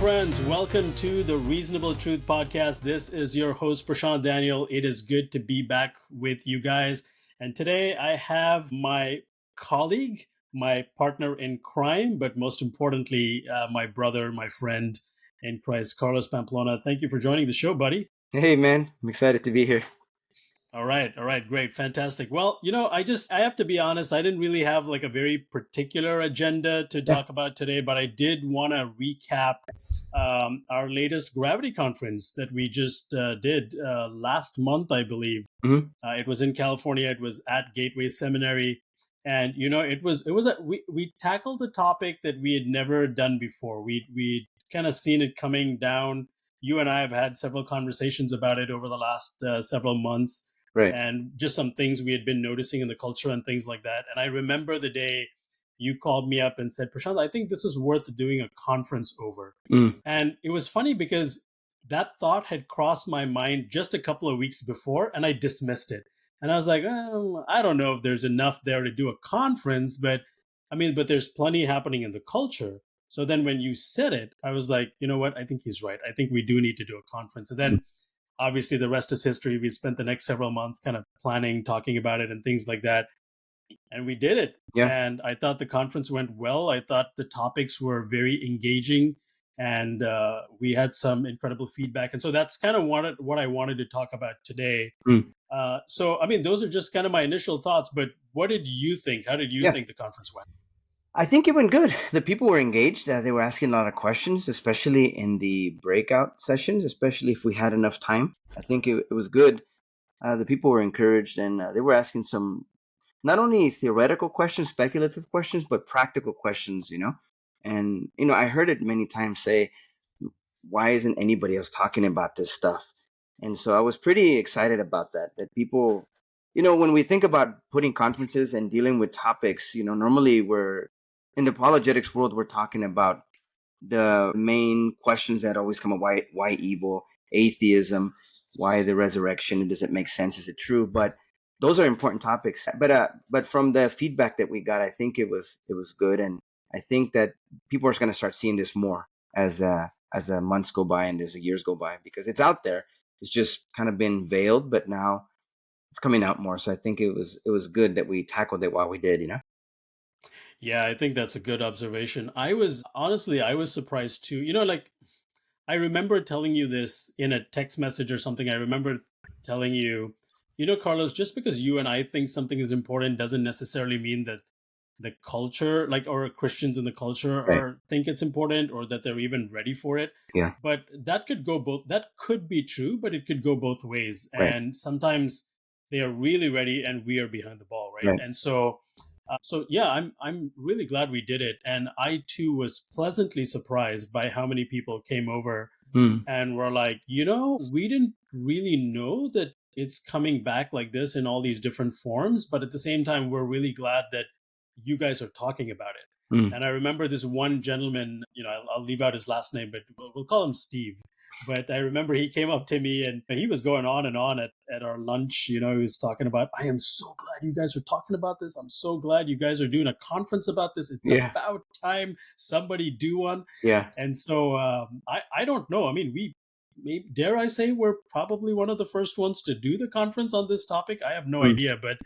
friends. Welcome to the Reasonable Truth Podcast. This is your host, Prashant Daniel. It is good to be back with you guys. And today I have my colleague, my partner in crime, but most importantly, my brother, my friend in Christ, Carlos Pamplona. Thank you for joining the show, buddy. Hey, man. I'm excited to be here. All right, great, fantastic. Well, I have to be honest, I didn't really have like a very particular agenda to talk about today, but I did want to recap our latest Gravity conference that we just did last month, I believe. Mhm. It was in California. It was at Gateway Seminary, and we tackled a topic that we had never done before. We kind of seen it coming down. You and I have had several conversations about it over the last several months. Right. And just some things we had been noticing in the culture and things like that. And I remember the day you called me up and said, Prashant, I think this is worth doing a conference over. And it was funny because that thought had crossed my mind just a couple of weeks before, and I dismissed it. And I was like, oh, I don't know if there's enough there to do a conference, but there's plenty happening in the culture. So then when you said it, I was like, you know what? I think he's right. I think we do need to do a conference. And then obviously the rest is history. We spent the next several months kind of planning, talking about it and things like that. And we did it. Yeah. And I thought the conference went well. I thought the topics were very engaging, and we had some incredible feedback. And so that's kind of what I wanted to talk about today. Those are just kind of my initial thoughts. But what did you think? How did you think the conference went? I think it went good. The people were engaged. They were asking a lot of questions, especially in the breakout sessions, especially if we had enough time. I think it was good. The people were encouraged, and they were asking some not only theoretical questions, speculative questions, but practical questions, And, I heard it many times say, why isn't anybody else talking about this stuff? And so I was pretty excited about that people, when we think about putting conferences and dealing with topics, normally we're in the apologetics world, we're talking about the main questions that always come up: why evil, atheism, why the resurrection, does it make sense, is it true? But those are important topics. But from the feedback that we got, I think it was good, and I think that people are going to start seeing this more as the months go by and as the years go by, because it's out there. It's just kind of been veiled, but now it's coming out more. So I think it was good that we tackled it while we did, Yeah, I think that's a good observation. I was surprised too. I remember telling you this in a text message or something. I remember telling you, Carlos, just because you and I think something is important doesn't necessarily mean that the culture, or Christians in the culture, think it's important or that they're even ready for it. Yeah. But that could be true, but it could go both ways. Right. And sometimes they are really ready and we are behind the ball, right? And so I'm really glad we did it, and I too was pleasantly surprised by how many people came over and were like, we didn't really know that it's coming back like this in all these different forms, but at the same time, we're really glad that you guys are talking about it. And I remember this one gentleman, I'll leave out his last name, but we'll call him Steve. But I remember he came up to me and he was going on and on at our lunch. He was talking about, I am so glad you guys are talking about this. I'm so glad you guys are doing a conference about this. It's about time somebody do one. Yeah. And so I don't know. Dare I say we're probably one of the first ones to do the conference on this topic. I have no idea, but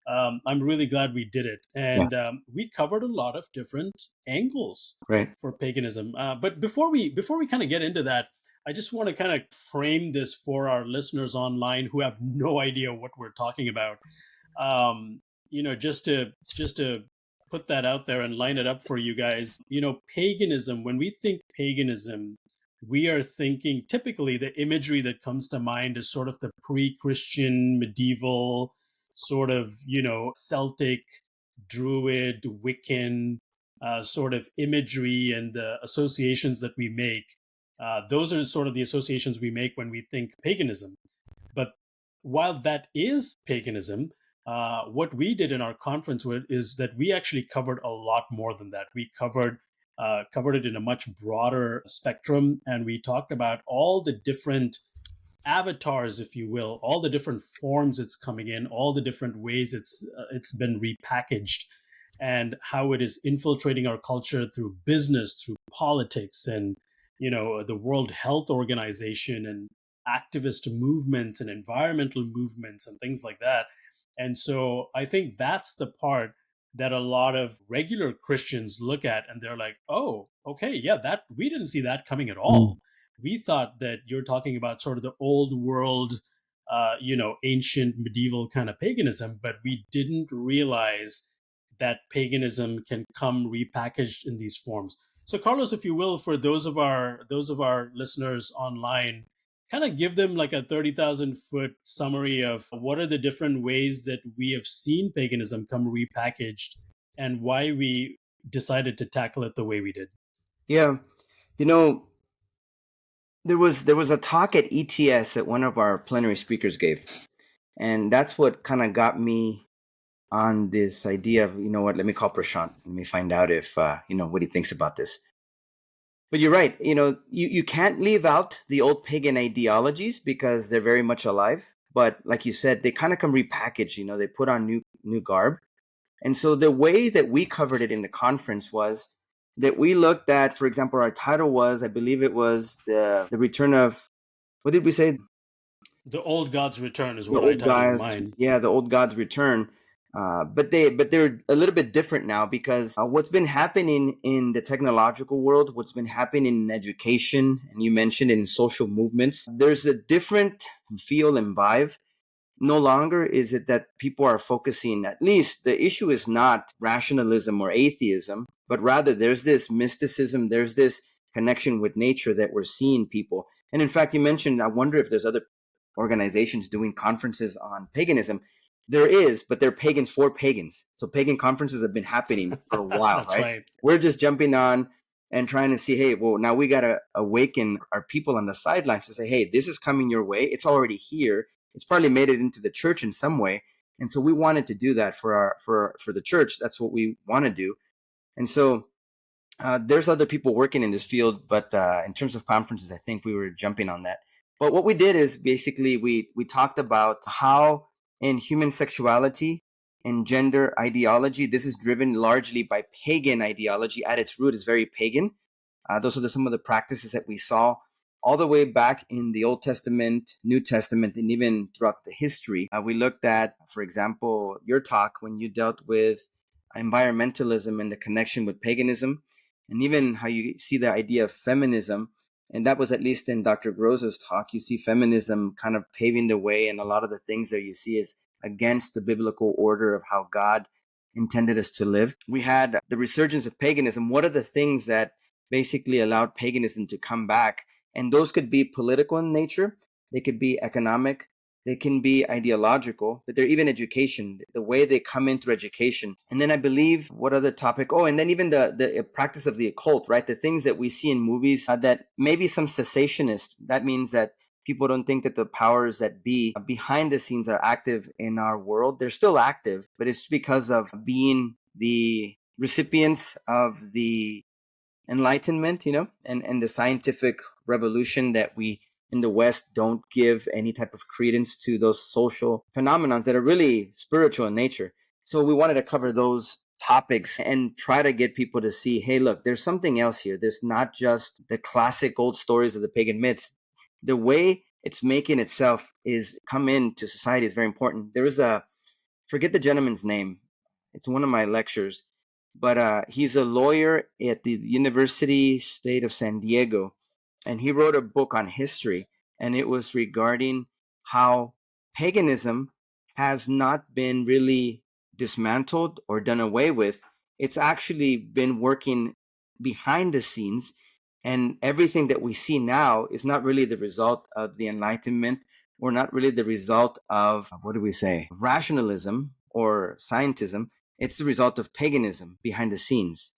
I'm really glad we did it. And we covered a lot of different angles for paganism. But before we kind of get into that, I just want to kind of frame this for our listeners online who have no idea what we're talking about. Just to put that out there and line it up for you guys. Paganism, when we think paganism, we are thinking typically the imagery that comes to mind is sort of the pre-Christian, medieval, sort of, Celtic, Druid, Wiccan sort of imagery and the associations that we make. Those are sort of the associations we make when we think paganism. But while that is paganism, what we did in our conference is that we actually covered a lot more than that. We covered it in a much broader spectrum, and we talked about all the different avatars, if you will, all the different forms it's coming in, all the different ways it's been repackaged, and how it is infiltrating our culture through business, through politics, and the World Health Organization and activist movements and environmental movements and things like that. And so I think that's the part that a lot of regular Christians look at and they're like, oh, okay, yeah, that we didn't see that coming at all. We thought that you're talking about sort of the old world, ancient medieval kind of paganism, but we didn't realize that paganism can come repackaged in these forms. So, Carlos, if you will, for those of our listeners online, kind of give them like a 30,000 foot summary of what are the different ways that we have seen paganism come repackaged and why we decided to tackle it the way we did. Yeah, you know, there was a talk at ETS that one of our plenary speakers gave, and that's what kind of got me on this idea of, you know what, let me call Prashant. Let me find out if what he thinks about this. But you're right. You can't leave out the old pagan ideologies because they're very much alive. But like you said, they kind of come repackaged. They put on new garb. And so the way that we covered it in the conference was that we looked at, for example, our title was, I believe it was the return of, what did we say? The old God's return is The what I old titled gods. mine. Yeah, the old gods return. But they're a little bit different now because what's been happening in the technological world, what's been happening in education, and you mentioned in social movements, there's a different feel and vibe. No longer is it that people are focusing, at least the issue is not rationalism or atheism, but rather there's this mysticism, there's this connection with nature that we're seeing people. And in fact, you mentioned, I wonder if there's other organizations doing conferences on paganism. There is, but they're pagans for pagans. So pagan conferences have been happening for a while, That's right? right. We're just jumping on and trying to see, hey, well, now we got to awaken our people on the sidelines to say, hey, this is coming your way. It's already here. It's probably made it into the church in some way. And so we wanted to do that for the church. That's what we want to do. And so there's other people working in this field, but in terms of conferences, I think we were jumping on that. But what we did is basically we talked about how in human sexuality and gender ideology, this is driven largely by pagan ideology. At its root, is very pagan. Those are some of the practices that we saw all the way back in the Old Testament, New Testament, and even throughout the history. We looked at, for example, your talk when you dealt with environmentalism and the connection with paganism, and even how you see the idea of feminism. And that was at least in Dr. Gross's talk. You see feminism kind of paving the way, and a lot of the things that you see is against the biblical order of how God intended us to live. We had the resurgence of paganism. What are the things that basically allowed paganism to come back? And those could be political in nature, they could be economic, they can be ideological, but they're even education, the way they come in through education. And then I believe, what other topic? Oh, and then even the practice of the occult, right? The things that we see in movies that maybe some cessationist, that means that people don't think that the powers that be behind the scenes are active in our world. They're still active, but it's because of being the recipients of the enlightenment, and the scientific revolution, that we in the West don't give any type of credence to those social phenomena that are really spiritual in nature. So we wanted to cover those topics and try to get people to see, hey, look, there's something else here. There's not just the classic old stories of the pagan myths. The way it's making itself is come into society is very important. There is a, forget the gentleman's name. It's one of my lectures, but he's a lawyer at the University State of San Diego, and he wrote a book on history, and it was regarding how paganism has not been really dismantled or done away with. It's actually been working behind the scenes, and everything that we see now is not really the result of the Enlightenment, or not really the result of, what do we say, rationalism or scientism. It's the result of paganism behind the scenes.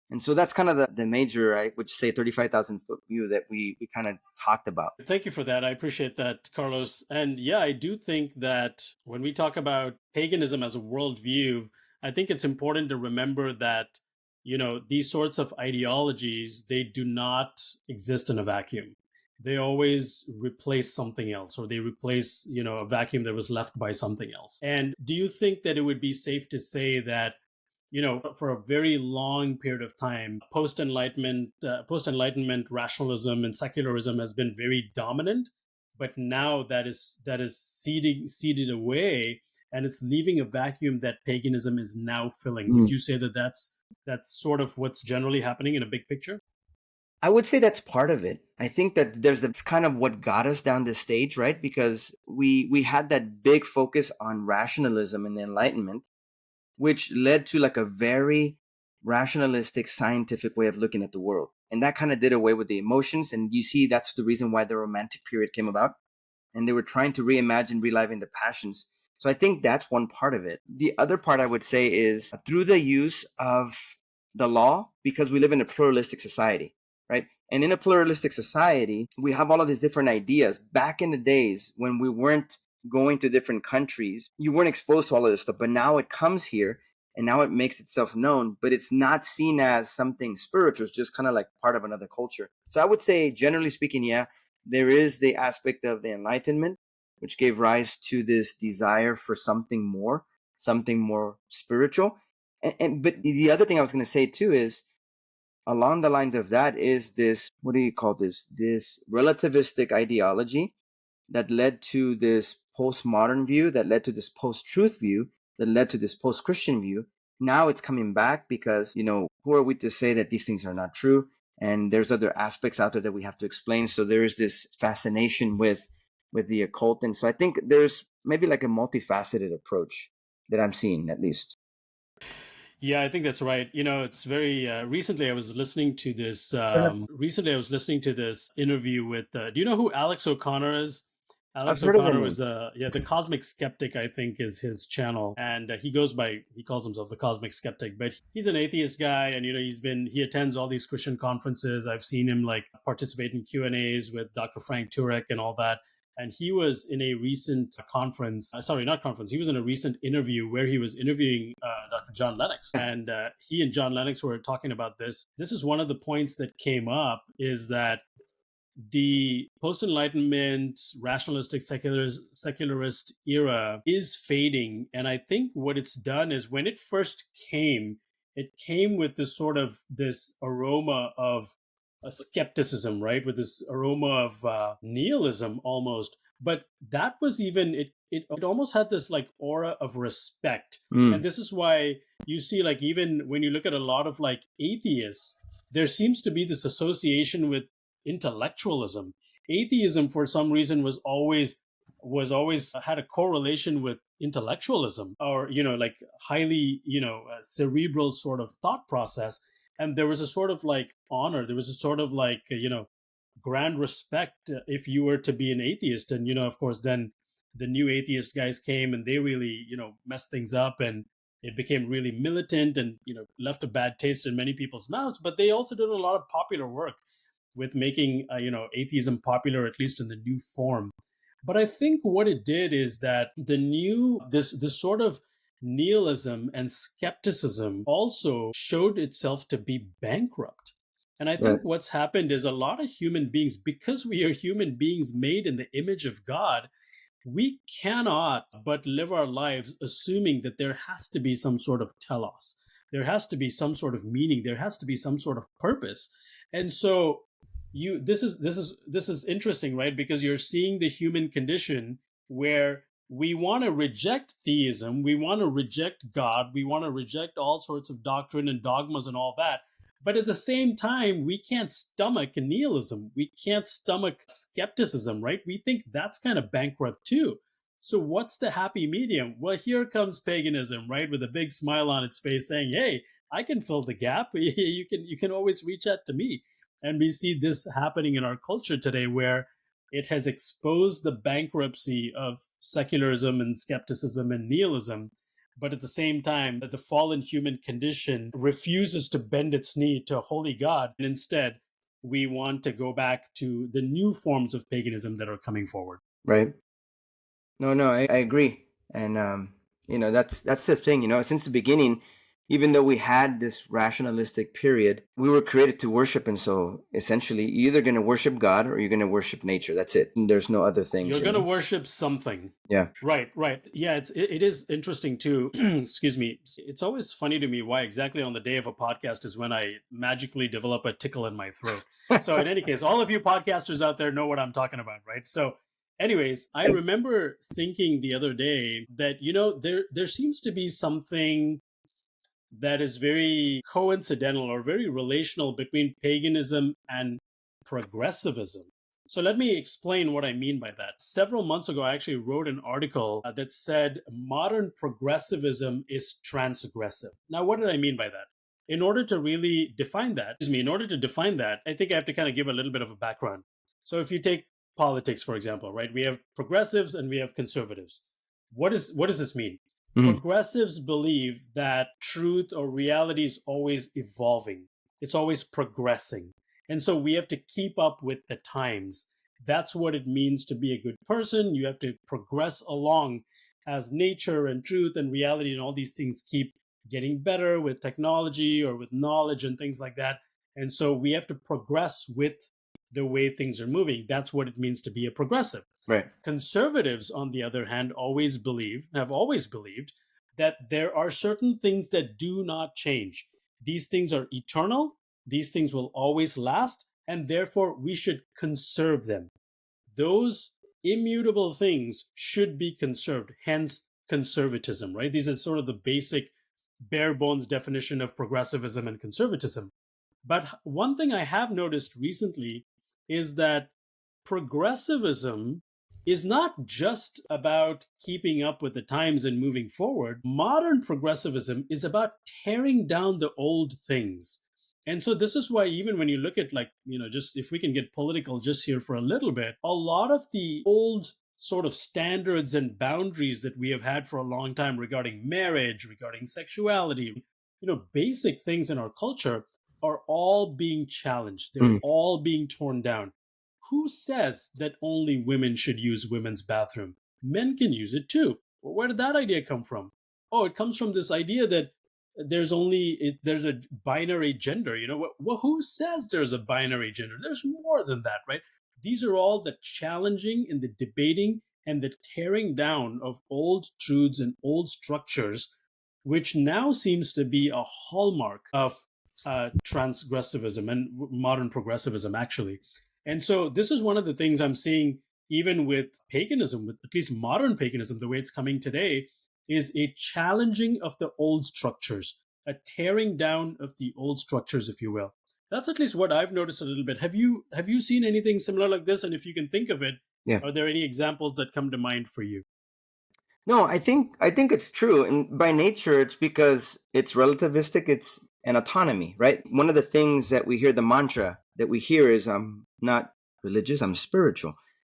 And so that's kind of the major, I would say, 35,000 foot view that we kind of talked about. Thank you for that. I appreciate that, Carlos. And yeah, I do think that when we talk about paganism as a worldview, I think it's important to remember that, these sorts of ideologies, they do not exist in a vacuum. They always replace something else, or they replace, a vacuum that was left by something else. And do you think that it would be safe to say that for a very long period of time, post enlightenment rationalism and secularism has been very dominant, but now that is seeded away, and it's leaving a vacuum that paganism is now filling. Would Mm. you say that that's sort of what's generally happening in a big picture? I would say that's part of it. I think that that's kind of what got us down this stage, right? Because we had that big focus on rationalism and the Enlightenment, which led to like a very rationalistic, scientific way of looking at the world. And that kind of did away with the emotions. And you see, that's the reason why the Romantic period came about. And they were trying to reimagine reliving the passions. So I think that's one part of it. The other part I would say is through the use of the law, because we live in a pluralistic society, right? And in a pluralistic society, we have all of these different ideas. Back in the days when we weren't going to different countries, you weren't exposed to all of this stuff. But now it comes here and now it makes itself known, but it's not seen as something spiritual. It's just kind of like part of another culture. So I would say, generally speaking, yeah, there is the aspect of the Enlightenment, which gave rise to this desire for something more spiritual. But the other thing I was going to say too is along the lines of that is this, what do you call this relativistic ideology that led to this postmodern view, that led to this post-truth view, that led to this post-Christian view. Now it's coming back because, who are we to say that these things are not true? And there's other aspects out there that we have to explain. So there is this fascination with the occult. And so I think there's maybe like a multifaceted approach that I'm seeing, at least. Yeah, I think that's right. It's very recently I was listening to this interview with do you know who Alex O'Connor is? I've Alex heard of the O'Connor name. was the Cosmic Skeptic, I think, is his channel, and he calls himself the Cosmic Skeptic, but he's an atheist guy, and he attends all these Christian conferences. I've seen him like participate in Q&As with Dr. Frank Turek and all that. And he was in a recent conference, sorry, not conference, he was in a recent interview where he was interviewing Dr. John Lennox. And he and John Lennox were talking about this. This is one of the points that came up, is that the post-enlightenment rationalistic secularist era is fading. And I think what it's done is, when it first came, it came with this aroma of a skepticism, right, with this aroma of nihilism almost. But that was even it almost had this like aura of respect. And Mm, this is why you see, like, even when you look at a lot of like atheists, there seems to be this association with intellectualism. Atheism, for some reason, was always had a correlation with intellectualism, or like highly cerebral sort of thought process. And there was a sort of like honor, there was a sort of like grand respect if you were to be an atheist. And of course, then the new atheist guys came, and they really messed things up, and it became really militant, and left a bad taste in many people's mouths. But they also did a lot of popular work with making atheism popular, at least in the new form. But I think what it did is that the new this sort of nihilism and skepticism also showed itself to be bankrupt. And I think right. what's happened is, a lot of human beings, because we are human beings made in the image of God, we cannot but live our lives assuming that there has to be some sort of telos. There has to be some sort of meaning. There has to be some sort of purpose. And so this is interesting, right? Because you're seeing the human condition, where we want to reject theism, we want to reject God, we want to reject all sorts of doctrine and dogmas and all that. But at the same time, we can't stomach nihilism. We can't stomach skepticism, right? We think that's kind of bankrupt too. So what's the happy medium? Well, here comes paganism, right? With a big smile on its face, saying, "Hey, I can fill the gap. You can always reach out to me." And we see this happening in our culture today, where it has exposed the bankruptcy of secularism and skepticism and nihilism. But at the same time, the fallen human condition refuses to bend its knee to a holy God. And instead, we want to go back to the new forms of paganism that are coming forward. Right. No, I agree. And that's the thing, since the beginning, Even though we had this rationalistic period, we were created to worship. And so essentially, you're either going to worship God or you're going to worship nature. That's it. And there's no other things, You're you going to know? worship something. Yeah. Right, right. Yeah, it is interesting too. Excuse me. It's always funny to me why exactly on the day of a podcast is when I magically develop a tickle in my throat. So in any case, all of you podcasters out there know what I'm talking about, right? So anyways, I remember thinking the other day that there seems to be something that is very coincidental or very relational between paganism and progressivism. So let me explain what I mean by that. Several months ago, I actually wrote an article that said modern progressivism is transgressive. Now, what did I mean by that? In order to really define that, in order to define that, I think I have to kind of give a little bit of a background. So if you take politics, for example, right? We have progressives and we have conservatives. What does this mean? Mhm. Progressives believe that truth or reality is always evolving, it's always progressing. And so we have to keep up with the times. That's what it means to be a good person. You have to progress along as nature and truth and reality and all these things keep getting better with technology or with knowledge and things like that. And so we have to progress with the way things are moving. That's what it means to be a progressive. Right. Conservatives, on the other hand, have always believed that there are certain things that do not change. These things are eternal, these things will always last, and therefore we should conserve them. Those immutable things should be conserved, hence conservatism, right? These are sort of the basic bare bones definition of progressivism and conservatism. But one thing I have noticed recently is that progressivism is not just about keeping up with the times and moving forward. Modern progressivism is about tearing down the old things. And so this is why even when you look at just if we can get political just here for a little bit, a lot of the old sort of standards and boundaries that we have had for a long time regarding marriage, regarding sexuality, basic things in our culture are all being challenged. They're Mhm. all being torn down. Who says that only women should use women's bathroom? Men can use it too. Well, where did that idea come from? Oh, it comes from this idea that there's a binary gender. Who says there's a binary gender? There's more than that, right? These are all the challenging and the debating and the tearing down of old truths and old structures, which now seems to be a hallmark of transgressivism and modern progressivism, actually. And so this is one of the things I'm seeing even with paganism, with at least modern paganism, the way it's coming today, is a challenging of the old structures, a tearing down of the old structures, if you will. That's at least what I've noticed a little bit. Have you seen anything similar like this? And if you can think of it, Yeah. are there any examples that come to mind for you? No, I think it's true, and by nature, it's because it's relativistic. It's an autonomy, right? One of the things that we hear, the mantra that we hear is, "I'm not religious, I'm spiritual."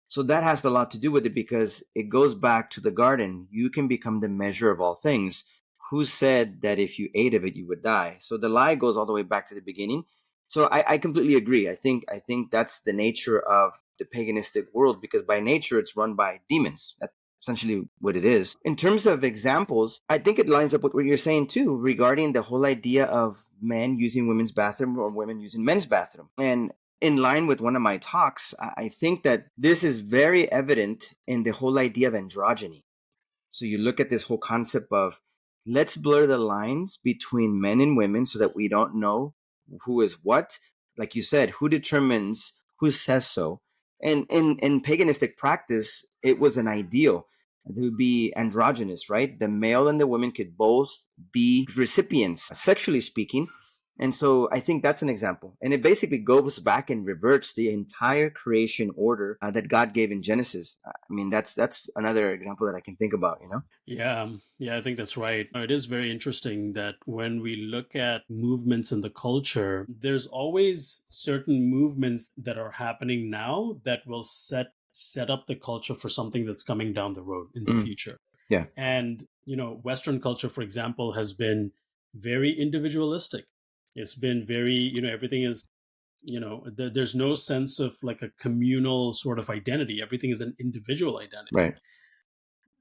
So that has a lot to do with it because it goes back to the garden. You can become the measure of all things. Who said that if you ate of it, you would die? So the lie goes all the way back to the beginning. So I completely agree. I think that's the nature of the paganistic world because by nature it's run by demons. That's essentially what it is. In terms of examples, I think it lines up with what you're saying too regarding the whole idea of men using women's bathroom or women using men's bathroom. And in line with one of my talks, I think that this is very evident in the whole idea of androgyny. So you look at this whole concept of let's blur the lines between men and women so that we don't know who is what. Like you said, who determines who says so? And in paganistic practice, it was an ideal to be androgynous, right? The male and the woman could both be recipients, sexually speaking. And so I think that's an example. And it basically goes back and reverts the entire creation order that God gave in Genesis. I mean, that's another example that I can think about, you know? Yeah, yeah, I think that's right. It is very interesting that when we look at movements in the culture, there's always certain movements that are happening now that will set up the culture for something that's coming down the road in the Mm, future. yeah, And, Western culture, for example, has been very individualistic. It's been very, everything is, there's no sense of like a communal sort of identity. Everything is an individual identity. right.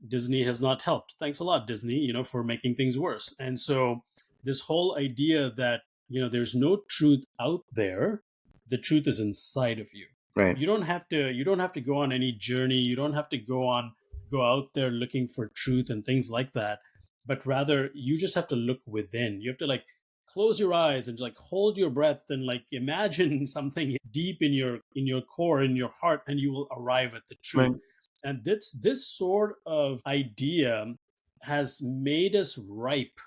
Disney has not helped. Thanks a lot, Disney, for making things worse. And so this whole idea that, there's no truth out there, the truth is inside of you. Right. You don't have to go on any journey. You don't have to go out there looking for truth and things like that, but rather you just have to look within. You have to like close your eyes and like hold your breath and like imagine something deep in your core, in your heart, and you will arrive at the truth. Right. And this sort of idea has made us ripe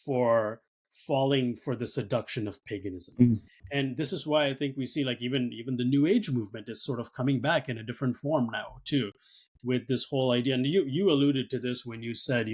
for falling for the seduction of paganism. Mm. And this is why I think we see like even the new age movement is sort of coming back in a different form now too, with this whole idea. And you alluded to this when you said,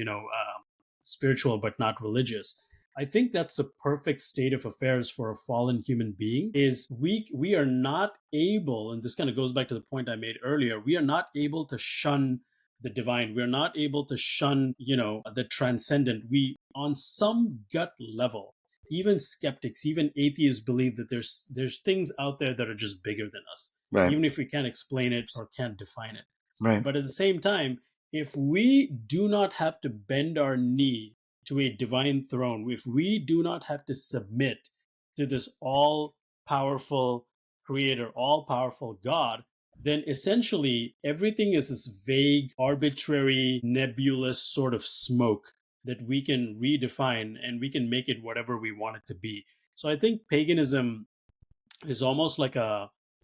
spiritual but not religious. I think that's the perfect state of affairs for a fallen human being. Is we are not able, and this kind of goes back to the point I made earlier, we are not able to shun the divine. We're not able to shun, the transcendent. We, on some gut level, even skeptics, even atheists believe that there's things out there that are just bigger than us, Right. even if we can't explain it or can't define it. Right. But at the same time, if we do not have to bend our knee to a divine throne, if we do not have to submit to this all powerful creator, all powerful God, then essentially everything is this vague, arbitrary, nebulous sort of smoke that we can redefine and we can make it whatever we want it to be. So I think paganism is almost like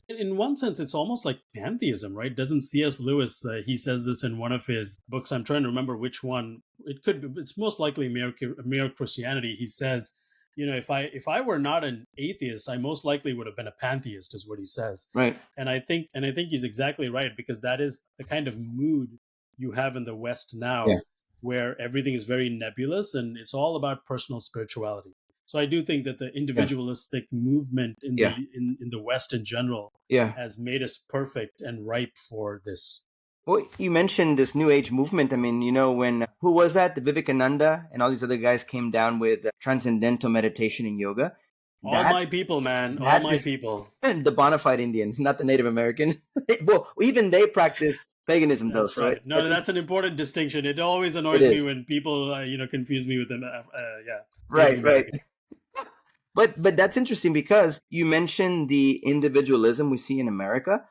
in one sense, it's almost like pantheism, right? Doesn't C.S. Lewis, he says this in one of his books. I'm trying to remember which one. It's most likely Mere Christianity. He says, if I were not an atheist, I most likely would have been a pantheist, is what he says. Right. And I think he's exactly right, because that is the kind of mood you have in the West now, Yeah. where everything is very nebulous and it's all about personal spirituality. So I do think that the individualistic movement in Yeah. the West in general Yeah. has made us perfect and ripe for this. Well, you mentioned this new age movement. I mean, when who was that? The Vivekananda and all these other guys came down with transcendental meditation and yoga. All my people, man. All That my is people. the bona fide Indians, not the Native Americans. Well, even they practice paganism, though. That's So right. No, that's an important distinction. It always it annoys me is. when people, confuse me with them. Native Right. Right. American. But that's interesting because you mentioned the individualism we see in America,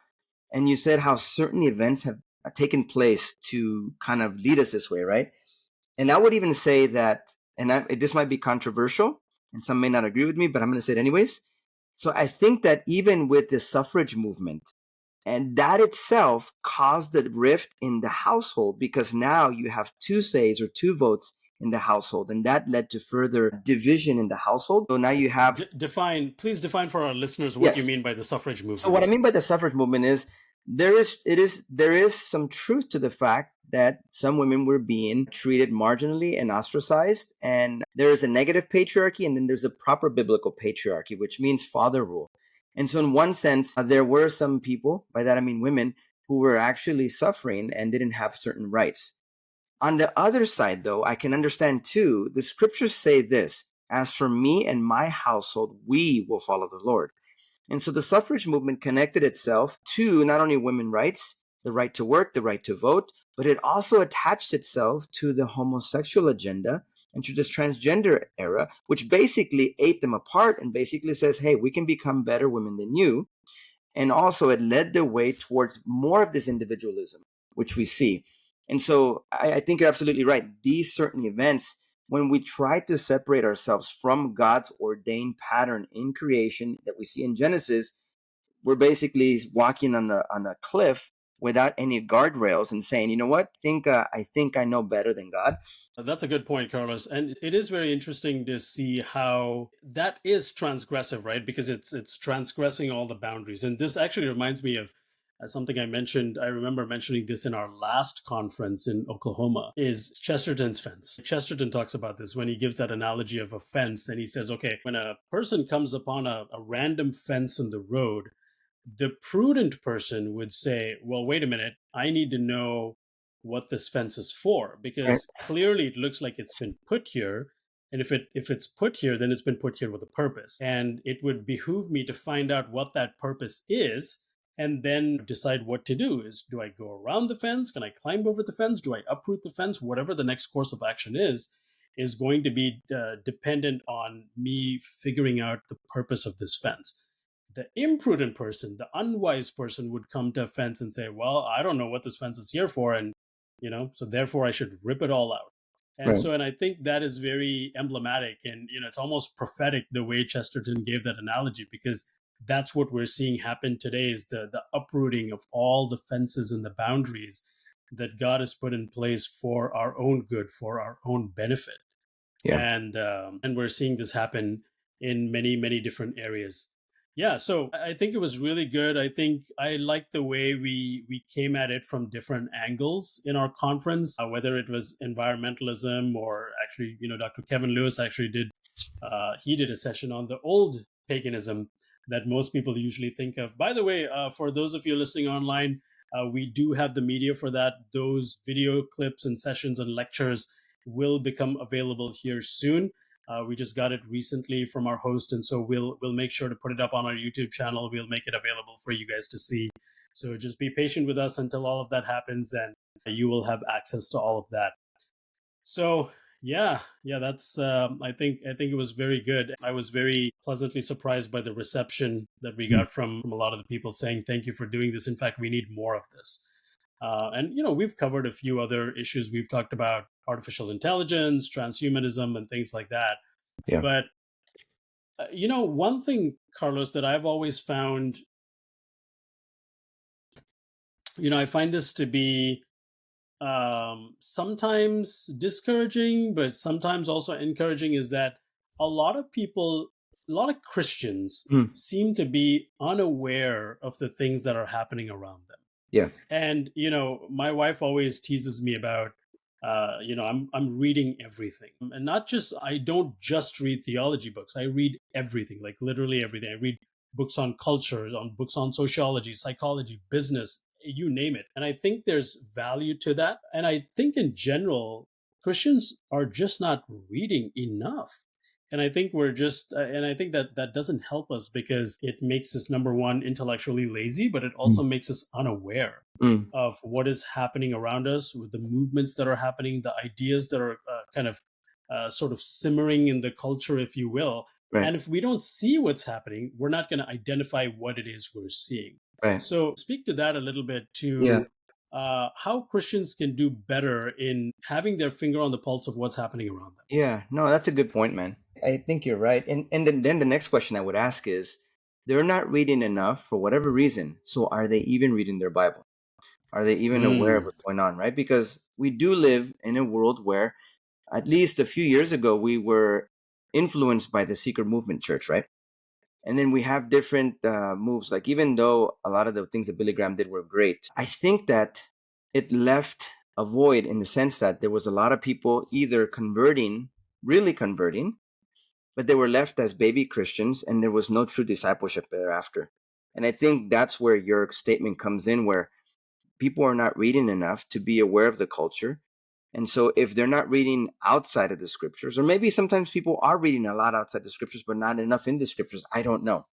and you said how certain events have taken place to kind of lead us this way, right? And I would even say that, this might be controversial, and some may not agree with me, but I'm going to say it anyways. So I think that even with the suffrage movement, and that itself caused a rift in the household, because now you have two says or two votes in the household, and that led to further division in the household. So now you have Please define for our listeners what you yes. mean by the suffrage movement. So what I mean by the suffrage movement is there is some truth to the fact that some women were being treated marginally and ostracized, and there is a negative patriarchy, and then there's a proper biblical patriarchy, which means father rule. And so in one sense, there were some people, by that I mean women, who were actually suffering and didn't have certain rights. On the other side, though, I can understand too, the scriptures say this: as for me and my household, we will follow the Lord. And so the suffrage movement connected itself to not only women's rights, the right to work, the right to vote, but it also attached itself to the homosexual agenda and to this transgender era, which basically ate them apart and basically says, hey, we can become better women than you. And also it led the way towards more of this individualism, which we see. And so I think you're absolutely right. These certain events, when we try to separate ourselves from God's ordained pattern in creation that we see in Genesis, we're basically walking on a cliff without any guardrails and saying, you know what, I think I know better than God. That's a good point, Carlos. And it is very interesting to see how that is transgressive, right? Because it's transgressing all the boundaries. And this actually reminds me of something I mentioned. I remember mentioning this in our last conference in Oklahoma, is Chesterton's fence. Chesterton talks about this when he gives that analogy of a fence. And he says, okay, when a person comes upon a random fence in the road, the prudent person would say, well, wait a minute, I need to know what this fence is for, Right. because clearly it looks like it's been put here. And if it's put here, then it's been put here with a purpose. And it would behoove me to find out what that purpose is and then decide what to do. Do I go around the fence? Can I climb over the fence? Do I uproot the fence? Whatever the next course of action is. is going to be dependent on me figuring out the purpose of this fence. The imprudent person, the unwise person would come to a fence and say, well, I don't know what this fence is here for. And, so therefore I should rip it all out. And Right. so, and I think that is very emblematic, and, it's almost prophetic the way Chesterton gave that analogy, because that's what we're seeing happen today is the uprooting of all the fences and the boundaries that God has put in place for our own good, for our own benefit. Yeah. And we're seeing this happen in many different areas. Yeah, so I think it was really good. I think I liked the way we came at it from different angles in our conference, whether it was environmentalism or actually, Dr. Kevin Lewis actually did a session on the old paganism that most people usually think of. By the way, for those of you listening online, we do have the media for that. Those video clips and sessions and lectures will become available here soon. We just got it recently from our host, and so we'll make sure to put it up on our YouTube channel. We'll make it available for you guys to see. So just be patient with us until all of that happens, and you will have access to all of that. So yeah, that's I think it was very good. I was very pleasantly surprised by the reception that we got from a lot of the people saying thank you for doing this. In fact, we need more of this. And we've covered a few other issues. We've talked about artificial intelligence, transhumanism, and things like that. Yeah. But one thing, Carlos, that I've always found, I find this to be sometimes discouraging, but sometimes also encouraging, is that a lot of Christians Mm. seem to be unaware of the things that are happening around them. Yeah. And my wife always teases me about I'm reading everything, and not just, I don't just read theology books. I read everything, like literally everything. I read books on culture, on books on sociology, psychology, business, you name it. And I think there's value to that. And I think in general, Christians are just not reading enough. And I think and I think that doesn't help us, because it makes us, number one, intellectually lazy, but it also makes us unaware Mm. of what is happening around us, with the movements that are happening, the ideas that are kind of sort of simmering in the culture, if you will. Right. And if we don't see what's happening, we're not going to identify what it is we're seeing. Right. So speak to that a little bit, to Yeah. how Christians can do better in having their finger on the pulse of what's happening around them. Yeah. No, that's a good point, man. I think you're right. And then the next question I would ask is, they're not reading enough for whatever reason. So are they even reading their Bible? Are they even aware of what's going on, right? Because we do live in a world where, at least a few years ago, we were influenced by the secret movement church, right? And then we have different moves. Like, even though a lot of the things that Billy Graham did were great, I think that it left a void, in the sense that there was a lot of people either really converting, but they were left as baby Christians, and there was no true discipleship thereafter. And I think that's where your statement comes in, where people are not reading enough to be aware of the culture. And so if they're not reading outside of the scriptures, or maybe sometimes people are reading a lot outside the scriptures, but not enough in the scriptures, I don't know.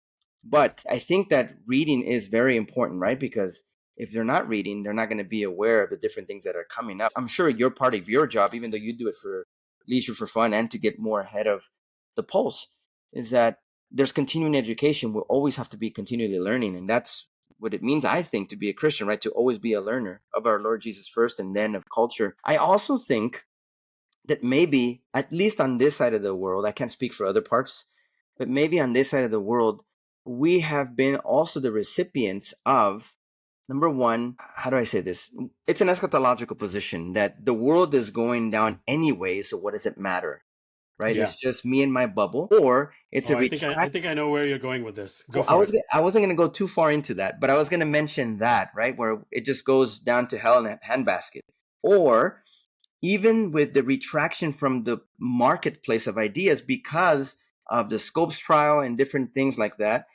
But I think that reading is very important, right? Because if they're not reading, they're not going to be aware of the different things that are coming up. I'm sure you're part of your job, even though you do it for leisure, for fun, and to get more ahead of the pulse, is that there's continuing education. We'll always have to be continually learning. And that's what it means, I think, to be a Christian, right? To always be a learner of our Lord Jesus first, and then of culture. I also think that maybe, at least on this side of the world, I can't speak for other parts, but maybe on this side of the world, we have been also the recipients of, number one, how do I say this? It's an eschatological position that the world is going down anyway, so what does it matter? Right? Yeah. It's just me and my bubble, or it's a I think I know where you're going with this. Go for it. I wasn't going to go too far into that, but I was going to mention that, right, where it just goes down to hell in a handbasket. Or even with the retraction from the marketplace of ideas because of the Scopes trial and different things like that,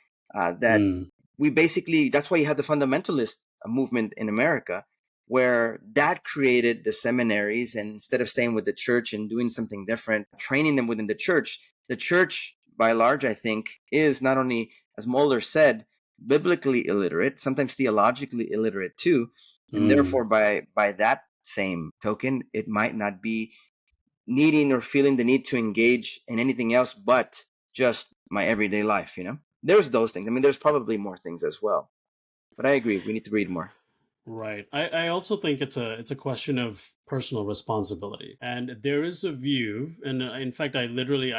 we basically, that's why you had the fundamentalist movement in America, where that created the seminaries. And instead of staying with the church and doing something different, training them within the church, by large, I think, is not only, as Moeller said, biblically illiterate, sometimes theologically illiterate too. And therefore, by that same token, it might not be needing or feeling the need to engage in anything else but just my everyday life, There's those things. I mean, there's probably more things as well. But I agree, we need to read more. Right. I also think it's a question of personal responsibility. And there is a view, and in fact, I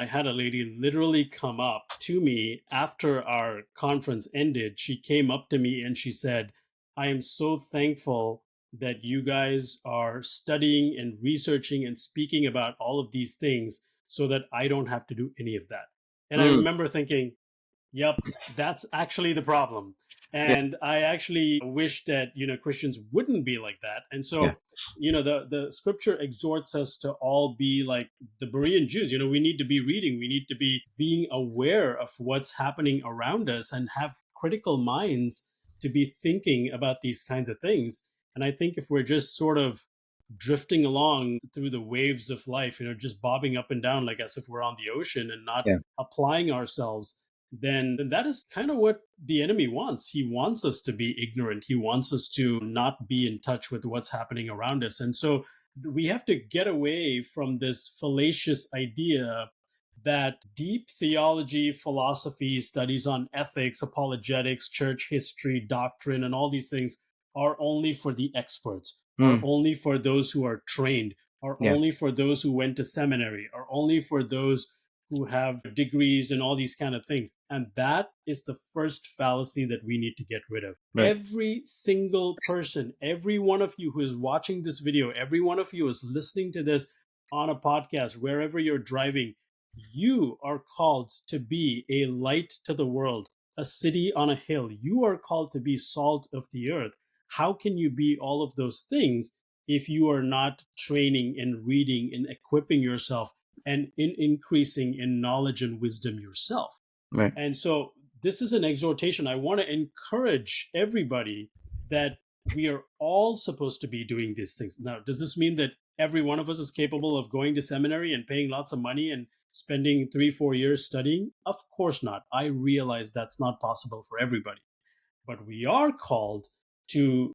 had a lady literally come up to me after our conference ended. She came up to me and she said, I am so thankful that you guys are studying and researching and speaking about all of these things so that I don't have to do any of that. And I Mm. remember thinking, yep, that's actually the problem. Yeah, And I actually wish that, Christians wouldn't be like that. And yeah, so, the scripture exhorts us to all be like the Berean Jews. We need to be reading, we need to be being aware of what's happening around us and have critical minds to be thinking about these kinds of things. And I think if we're just sort of drifting along through the waves of life, just bobbing up and down like as if we're on the ocean and not yeah, applying ourselves, then that is kind of what the enemy wants. He wants us to be ignorant. He wants us to not be in touch with what's happening around us. And so we have to get away from this fallacious idea that deep theology, philosophy, studies on ethics, apologetics, church history, doctrine, and all these things are only for the experts, are mm. only for those who are trained, are Yeah, only for those who went to seminary, are only for those who have degrees and all these kind of things. And that is the first fallacy that we need to get rid of. right. Every single person, every one of you who is watching this video, every one of you who is listening to this on a podcast, wherever you're driving, you are called to be a light to the world, a city on a hill. You are called to be salt of the earth. How can you be all of those things if you are not training and reading and equipping yourself and in increasing in knowledge and wisdom yourself? Right. And so this is an exhortation. I want to encourage everybody that we are all supposed to be doing these things. Now, does this mean that every one of us is capable of going to seminary and paying lots of money and spending 3-4 years studying? Of course not. I realize that's not possible for everybody. But we are called to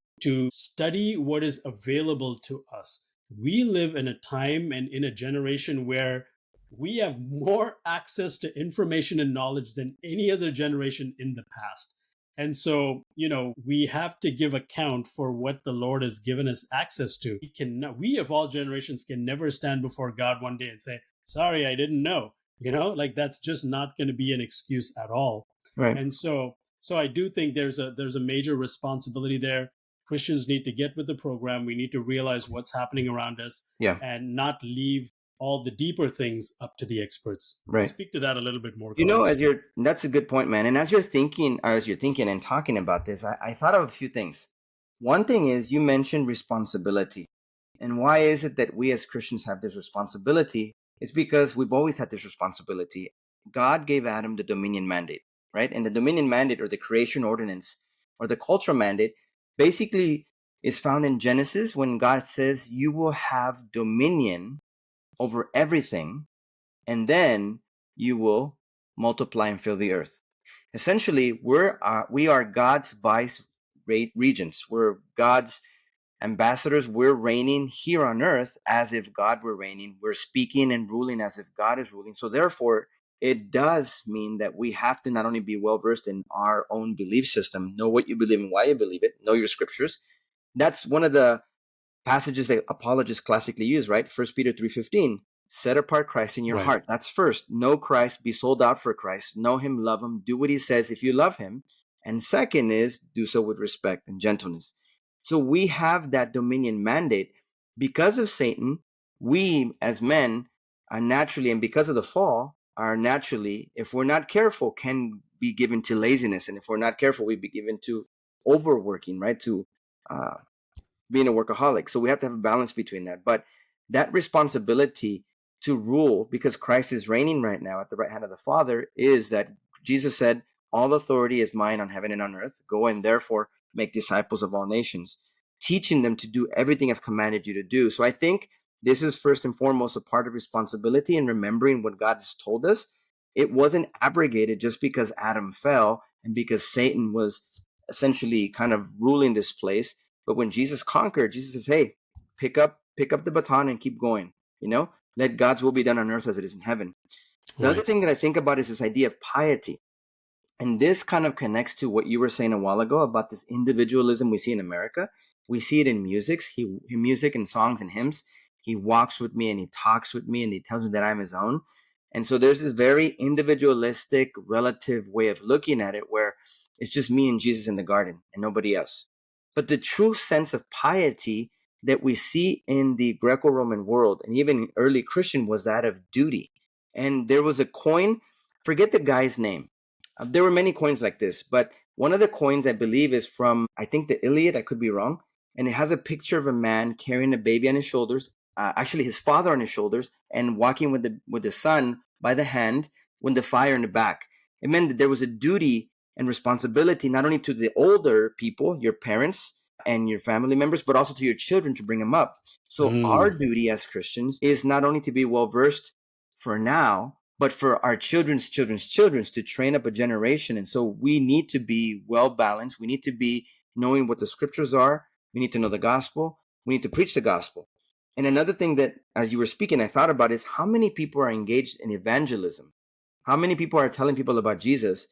study what is available to us. We live in a time and in a generation where we have more access to information and knowledge than any other generation in the past. And so, we have to give account for what the Lord has given us access to. We of all generations can never stand before God one day and say, sorry, I didn't know. Like that's just not going to be an excuse at all. Right. And so I do think there's a major responsibility there. Christians need to get with the program. We need to realize what's happening around us Yeah. and not leave all the deeper things up to the experts. Right. Speak to that a little bit more, As Carlos. that's a good point, man. And as you're thinking and talking about this, I thought of a few things. One thing is you mentioned responsibility. And why is it that we as Christians have this responsibility? It's because we've always had this responsibility. God gave Adam the dominion mandate, right? And the dominion mandate or the creation ordinance or the cultural mandate basically is found in Genesis when God says, you will have dominion over everything, and then you will multiply and fill the earth. Essentially, we are God's vice regents. We're God's ambassadors. We're reigning here on earth as if God were reigning. We're speaking and ruling as if God is ruling. So therefore, it does mean that we have to not only be well versed in our own belief system, know what you believe and why you believe it, know your scriptures. That's one of the passages that apologists classically use, right? 1 Peter 3:15. Set apart Christ in your Right. heart. That's first. Know Christ, be sold out for Christ, know him, love him, do what he says if you love him. And second is do so with respect and gentleness. So we have that dominion mandate. Because of Satan, we as men are naturally, and because of the fall, are naturally, if we're not careful, can be given to laziness. And if we're not careful, we be given to overworking, right? To being a workaholic. So we have to have a balance between that. But that responsibility to rule, because Christ is reigning right now at the right hand of the Father, is that Jesus said, all authority is mine on heaven and on earth. Go and therefore make disciples of all nations, teaching them to do everything I've commanded you to do. So I think this is first and foremost a part of responsibility and remembering what God has told us. It wasn't abrogated just because Adam fell and because Satan was essentially kind of ruling this place. But when Jesus conquered, Jesus says, hey, pick up the baton and keep going. Let God's will be done on earth as it is in heaven. The other Right. thing that I think about is this idea of piety. And this kind of connects to what you were saying a while ago about this individualism we see in America. We see it in music and songs and hymns. He walks with me and he talks with me and he tells me that I'm his own. And so there's this very individualistic, relative way of looking at it where it's just me and Jesus in the garden and nobody else. But the true sense of piety that we see in the Greco Roman world and even early Christian was that of duty. And there was a coin, forget the guy's name, there were many coins like this, but one of the coins I believe is from, I think, the Iliad. I could be wrong. And it has a picture of a man carrying a baby on his shoulders, actually his father on his shoulders, and walking with the son by the hand with the fire in the back. It meant that there was a duty and responsibility not only to the older people, your parents and your family members, but also to your children to bring them up. So our Mm. duty as Christians is not only to be well versed for now, but for our children's children's children's to train up a generation. And so we need to be well balanced. We need to be knowing what the scriptures are. We need to know the gospel. We need to preach the gospel. And another thing that, as you were speaking, I thought about is how many people are engaged in evangelism? How many people are telling people about Jesus?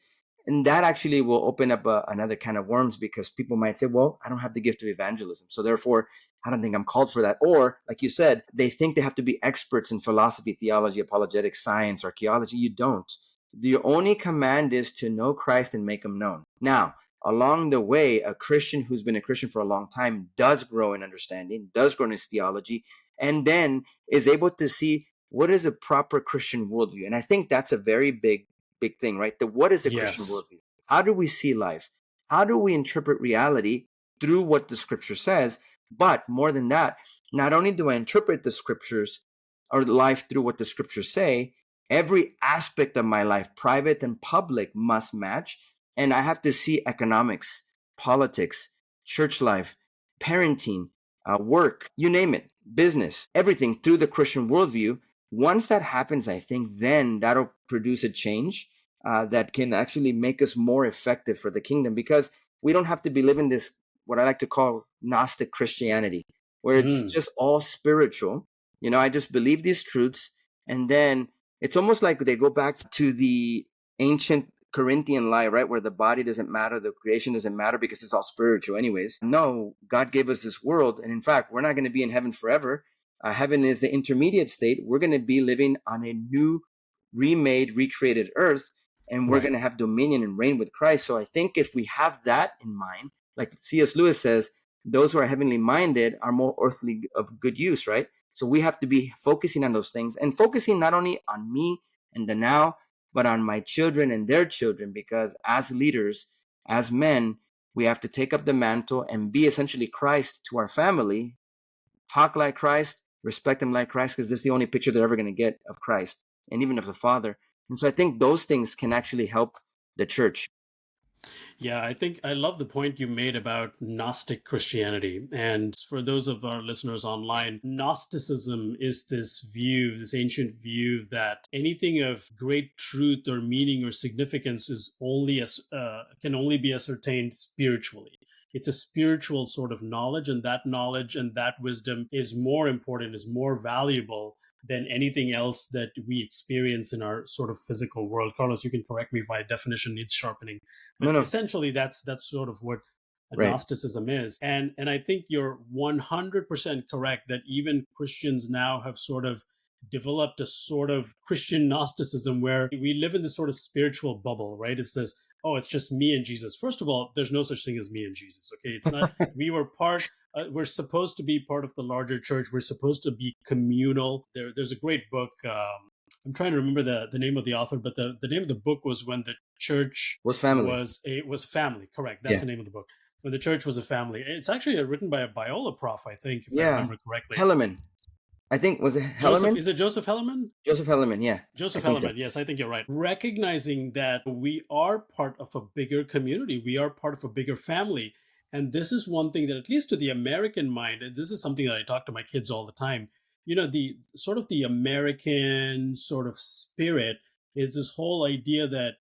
And that actually will open up another can of worms because people might say, well, I don't have the gift of evangelism. So therefore, I don't think I'm called for that. Or, like you said, they think they have to be experts in philosophy, theology, apologetics, science, archaeology. You don't. The only command is to know Christ and make him known. Now, along the way, a Christian who's been a Christian for a long time does grow in understanding, does grow in his theology, and then is able to see what is a proper Christian worldview. And I think that's a very big thing, right? What is a Christian Yes. worldview? How do we see life? How do we interpret reality through what the scripture says? But more than that, not only do I interpret the scriptures or life through what the scriptures say, every aspect of my life, private and public, must match. And I have to see economics, politics, church life, parenting, work, you name it, business, everything through the Christian worldview. Once that happens, I think then that'll produce a change that can actually make us more effective for the kingdom because we don't have to be living this, what I like to call Gnostic Christianity, where it's Mm. just all spiritual. You know, I just believe these truths. And then it's almost like they go back to the ancient Corinthian lie, right? Where the body doesn't matter, the creation doesn't matter because it's all spiritual, anyways. No, God gave us this world. And in fact, we're not going to be in heaven forever. Heaven is the intermediate state. We're going to be living on a new, remade, recreated earth, and we're Right. going to have dominion and reign with Christ. So I think if we have that in mind, like C.S. Lewis says, those who are heavenly minded are more earthly of good use, right? So we have to be focusing on those things and focusing not only on me and the now, but on my children and their children, because as leaders, as men, we have to take up the mantle and be essentially Christ to our family, talk like Christ, respect him like Christ, because that's the only picture they're ever going to get of Christ and even of the Father. And so I think those things can actually help the church. Yeah, I think I love the point you made about Gnostic Christianity. And for those of our listeners online, Gnosticism is this view, this ancient view that anything of great truth or meaning or significance is only as can only be ascertained spiritually. It's a spiritual sort of knowledge and that wisdom is more important, is more valuable than anything else that we experience in our sort of physical world. Carlos, you can correct me if my definition needs sharpening, but No, no, essentially that's sort of what right. Gnosticism is. And I think you're 100% correct that even Christians now have sort of developed a sort of Christian Gnosticism where we live in this sort of spiritual bubble, right? It's this, oh, it's just me and Jesus. First of all, there's no such thing as me and Jesus. Okay, it's not. We were part. We're supposed to be part of the larger church. We're supposed to be communal. There's a great book. I'm trying to remember the name of the author, but the name of the book was When the Church Was family. was family. Correct. That's Yeah. the name of the book. When the church was a family. It's actually written by a Biola prof, I think, if I Yeah. remember correctly. Hellerman. I think, was it Joseph, Hellerman? is it Joseph Hellerman? Joseph Hellerman. Yeah. I Joseph think so. Hellerman, yes, I think you're right. Recognizing that we are part of a bigger community, we are part of a bigger family. And this is one thing that, at least to the American mind, and this is something that I talk to my kids all the time, you know, the sort of the American sort of spirit is this whole idea that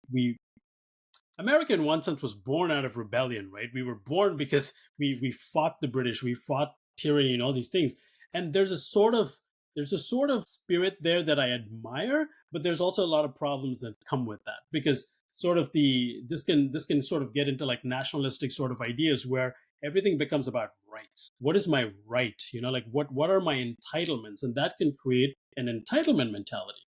America in one sense was born out of rebellion, right? We were born because we fought the British, we fought tyranny and all these things. And there's a sort of There's a sort of spirit there that I admire, but there's also a lot of problems that come with that, because sort of this can sort of get into like nationalistic sort of ideas where everything becomes about rights. What is my right? Like what are my entitlements? And that can create an entitlement mentality.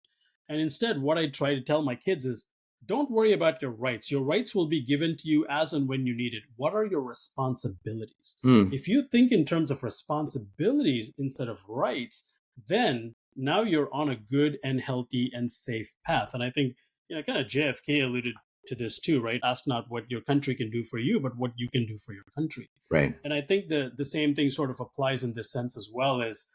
And instead, what I try to tell my kids is, don't worry about your rights. Your rights will be given to you as and when you need it. What are your responsibilities? Mm, If you think in terms of responsibilities instead of rights, then now you're on a good and healthy and safe path. And I think, kind of JFK alluded to this too, right? Ask not what your country can do for you, but what you can do for your country. right. And I think the same thing sort of applies in this sense as well, as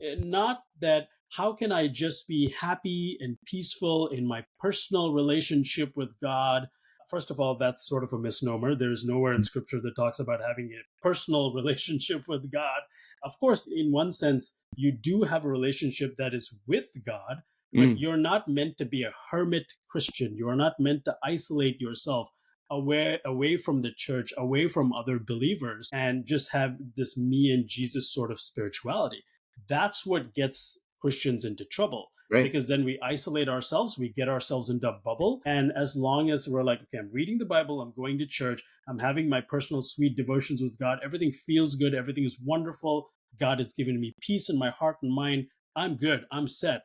not that how can I just be happy and peaceful in my personal relationship with God? First of all, that's sort of a misnomer. There's nowhere in scripture that talks about having a personal relationship with God. Of course, in one sense, you do have a relationship that is with God, but Mm, you're not meant to be a hermit Christian. You are not meant to isolate yourself away from the church, away from other believers, and just have this me and Jesus sort of spirituality. That's what gets Christians into trouble, right. because then we isolate ourselves, we get ourselves into a bubble. And as long as we're like, okay, I'm reading the Bible, I'm going to church, I'm having my personal sweet devotions with God, everything feels good, everything is wonderful, God has given me peace in my heart and mind, I'm good, I'm set.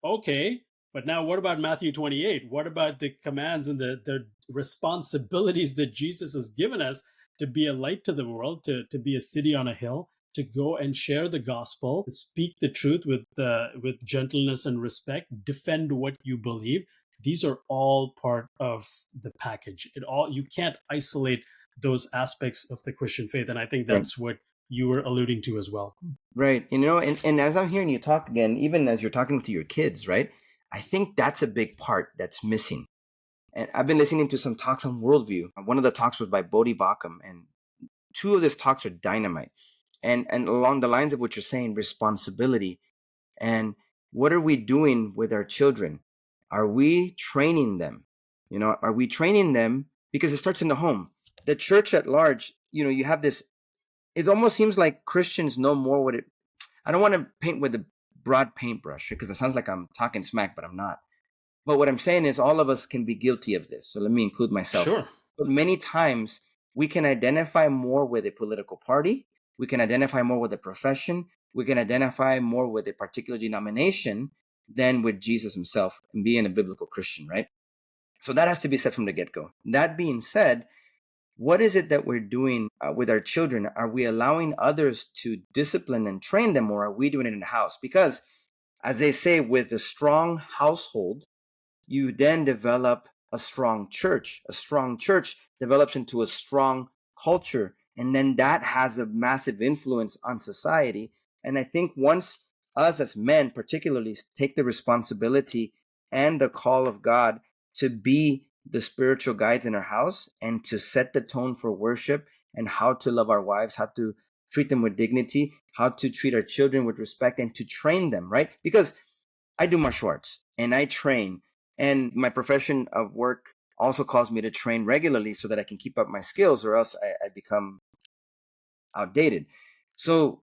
Okay, but now what about Matthew 28? What about the commands and the responsibilities that Jesus has given us to be a light to the world, to be a city on a hill, to go and share the gospel, speak the truth with gentleness and respect, defend what you believe. These are all part of the package. You can't isolate those aspects of the Christian faith, and I think Right. that's what you were alluding to as well. Right. And as I'm hearing you talk again, even as you're talking to your kids, right? I think that's a big part that's missing. And I've been listening to some talks on worldview. One of the talks was by Bodhi Bakum, and two of his talks are dynamite. And along the lines of what you're saying, responsibility. And what are we doing with our children? Are we training them? Are we training them? Because it starts in the home. The church at large, you have this, it almost seems like Christians know more what it, I don't want to paint with a broad paintbrush because it sounds like I'm talking smack, but I'm not. But what I'm saying is all of us can be guilty of this. So let me include myself. Sure. But many times we can identify more with a political party. We can identify more with a profession. We can identify more with a particular denomination than with Jesus himself and being a biblical Christian, right? So that has to be said from the get go. That being said, what is it that we're doing with our children? Are we allowing others to discipline and train them, or are we doing it in the house? Because, as they say, with a strong household, you then develop a strong church. A strong church develops into a strong culture. And then that has a massive influence on society. And I think once us as men, particularly, take the responsibility and the call of God to be the spiritual guides in our house and to set the tone for worship and how to love our wives, how to treat them with dignity, how to treat our children with respect, and to train them, right? Because I do martial arts and I train, and my profession of work also calls me to train regularly so that I can keep up my skills, or else I become outdated. So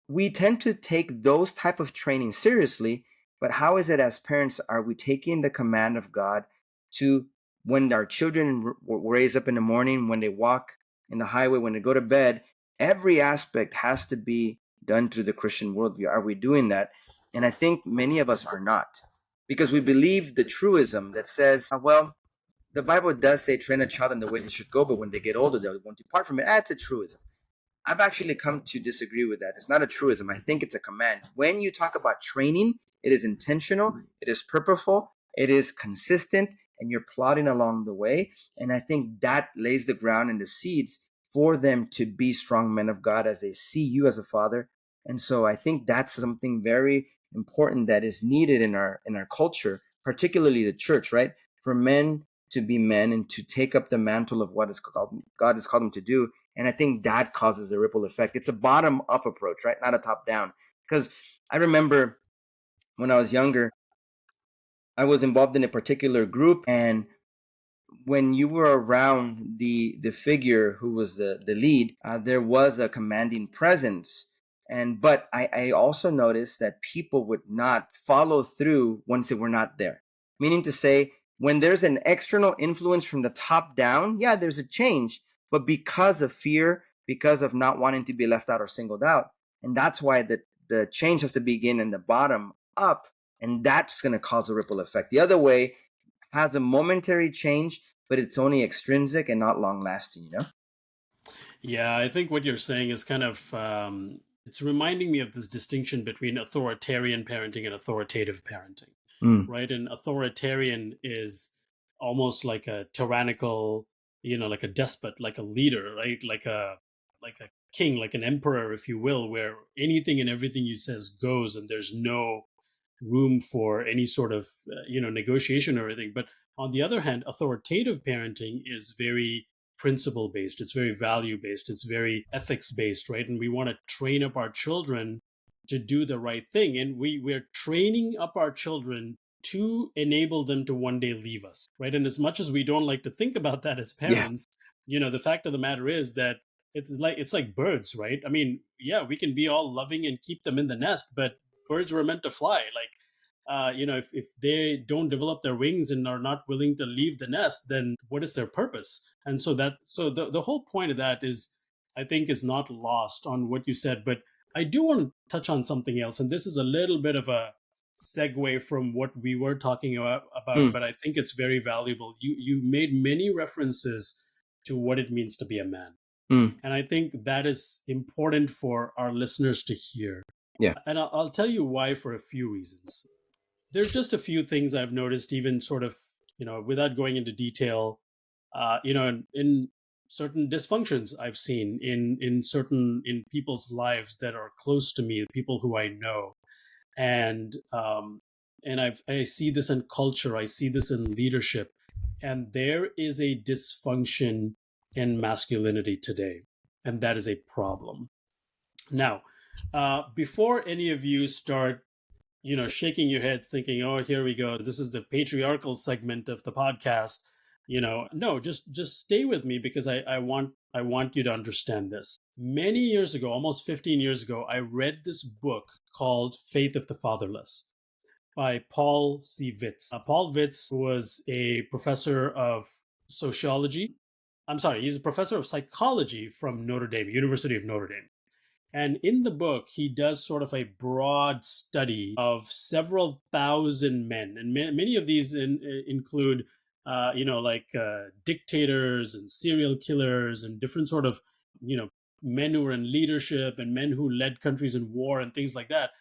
we tend to take those type of training seriously, but how is it as parents are we taking the command of God to, when our children raise up in the morning, when they walk in the highway, when they go to bed, every aspect has to be done through the Christian worldview? Are we doing that? And I think many of us are not, because we believe the truism that says, well, the Bible does say train a child in the way they should go, but when they get older, they won't depart from it. That's a truism. I've actually come to disagree with that. It's not a truism. I think it's a command. When you talk about training, it is intentional, it is purposeful, it is consistent, and you're plodding along the way. And I think that lays the ground and the seeds for them to be strong men of God as they see you as a father. And so I think that's something very important that is needed in our culture, particularly the church, right? For men to be men and to take up the mantle of what is called, God has called them to do. And I think that causes a ripple effect. It's a bottom up approach, right? Not a top down. Because I remember when I was younger, I was involved in a particular group. And when you were around the figure who was the lead, there was a commanding presence. But I also noticed that people would not follow through once they were not there. Meaning to say, when there's an external influence from the top down, yeah, there's a change, but because of fear, because of not wanting to be left out or singled out, and that's why the change has to begin in the bottom up, and that's going to cause a ripple effect. The other way has a momentary change, but it's only extrinsic and not long lasting. Yeah, I think what you're saying is kind of it's reminding me of this distinction between authoritarian parenting and authoritative parenting, Mm. right? And authoritarian is almost like a tyrannical, like a despot, like a leader, right? Like a king, like an emperor, if you will, where anything and everything you says goes, and there's no room for any sort of negotiation or anything. But on the other hand, authoritative parenting is very principle based, it's very value based, it's very ethics based, right? And we want to train up our children to do the right thing, and we're training up our children to enable them to one day leave us, right? And as much as we don't like to think about that as Yeah. parents, the fact of the matter is that it's like birds, right? I mean, yeah, we can be all loving and keep them in the nest, but birds were meant to fly. Like, if they don't develop their wings and are not willing to leave the nest, then what is their purpose? And so the whole point of that is, I think, is not lost on what you said. But I do want to touch on something else, and this is a little bit of a segue from what we were talking about, Mm. but I think it's very valuable. You made many references to what it means to be a man. Mm. And I think that is important for our listeners to hear. Yeah. And I'll tell you why for a few reasons. There's just a few things I've noticed, even sort of, without going into detail, in certain dysfunctions I've seen in people's lives that are close to me, people who I know, and I see this in culture, I see this in leadership, and there is a dysfunction in masculinity today, and that is a problem. Now, before any of you start shaking your heads thinking, oh, here we go, this is the patriarchal segment of the podcast, no, just stay with me, because I want you to understand this. Many years ago, almost 15 years ago, I read this book called Faith of the Fatherless by Paul C. Vitz. Paul Vitz was a professor of sociology. I'm sorry, he's a professor of psychology from Notre Dame, University of Notre Dame. And in the book, he does sort of a broad study of several thousand men. And many of these include, dictators and serial killers and different sort of, men who were in leadership and men who led countries in war and things like that.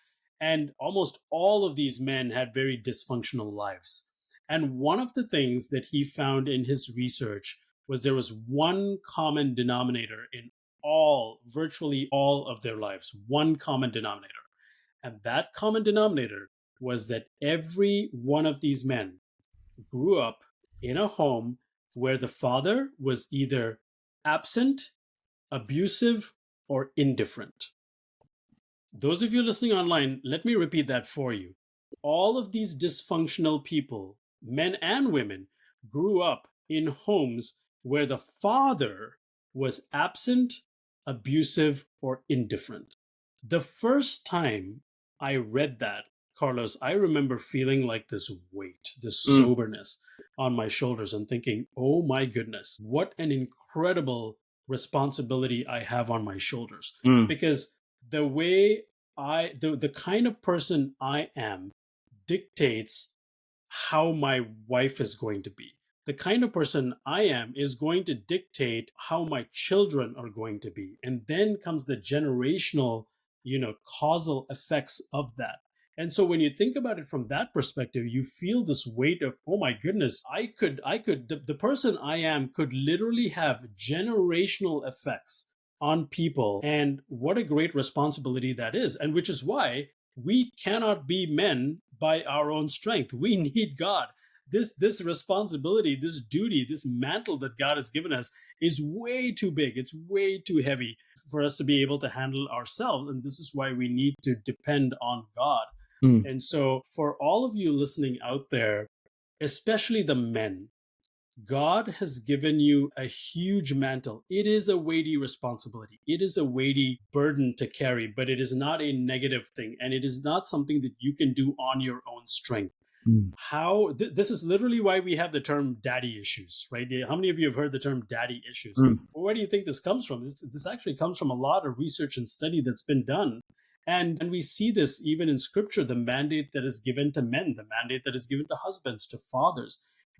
And almost all of these men had very dysfunctional lives. And one of the things that he found in his research was there was one common denominator in virtually all of their lives, one common denominator. And that common denominator was that every one of these men grew up in a home where the father was either absent, abusive, or indifferent. Those of you listening online, let me repeat that for you. All of these dysfunctional people, men and women, grew up in homes where the father was absent, abusive, or indifferent. The first time I read that, Carlos, I remember feeling like this weight, this Mm. soberness on my shoulders and thinking, oh my goodness, what an incredible responsibility I have on my shoulders. Mm. Because the way the kind of person I am dictates how my wife is going to be. The kind of person I am is going to dictate how my children are going to be. And then comes the generational, causal effects of that. And so when you think about it from that perspective, you feel this weight of, oh my goodness, the person I am could literally have generational effects on people. And what a great responsibility that is. And which is why we cannot be men by our own strength. We need God. This responsibility, this duty, this mantle that God has given us is way too big. It's way too heavy for us to be able to handle ourselves. And this is why we need to depend on God. Mm. And so for all of you listening out there, especially the men, God has given you a huge mantle. It is a weighty responsibility. It is a weighty burden to carry, but it is not a negative thing. And it is not something that you can do on your own strength. Mm. This is literally why we have the term daddy issues, right? How many of you have heard the term daddy issues? Mm. Well, where do you think this comes from? This actually comes from a lot of research and study that's been done. And we see this even in scripture, the mandate that is given to men, the mandate that is given to husbands, to fathers.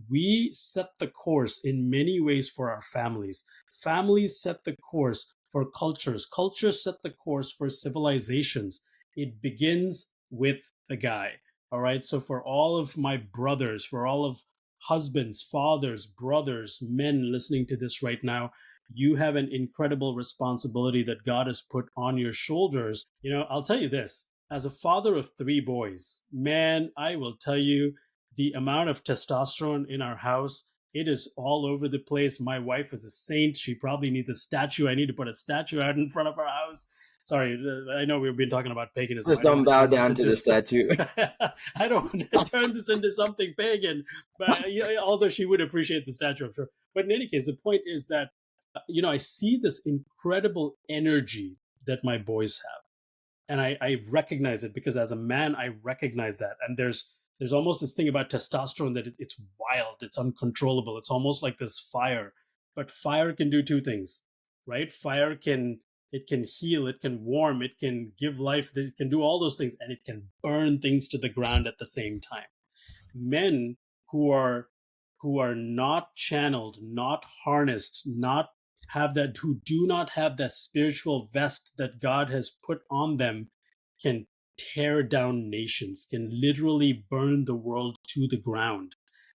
We set the course in many ways for our families. Families set the course for cultures. Cultures set the course for civilizations. It begins with the guy. All right. So for all of my brothers, for all of husbands, fathers, brothers, men listening to this right now, you have an incredible responsibility that God has put on your shoulders. I'll tell you this, as a father of 3 boys, man, I will tell you the amount of testosterone in our house, it is all over the place. My wife is a saint. She probably needs a statue. I need to put a statue out in front of our house. Sorry, I know we've been talking about paganism. Just I don't don't want to bow turn this down to into the statue. I don't want to turn this into something pagan, but although she would appreciate the statue, I'm sure. But in any case, the point is that I see this incredible energy that my boys have, and I recognize it because as a man, I recognize that. And there's almost this thing about testosterone that it's wild, it's uncontrollable, it's almost like this fire. But fire can do 2 things, right? Fire can it can heal, it can warm, it can give life, it can do all those things, and it can burn things to the ground at the same time. Men who are not channeled, not harnessed, not have that who do not have that spiritual vest that God has put on them can tear down nations, can literally burn the world to the ground.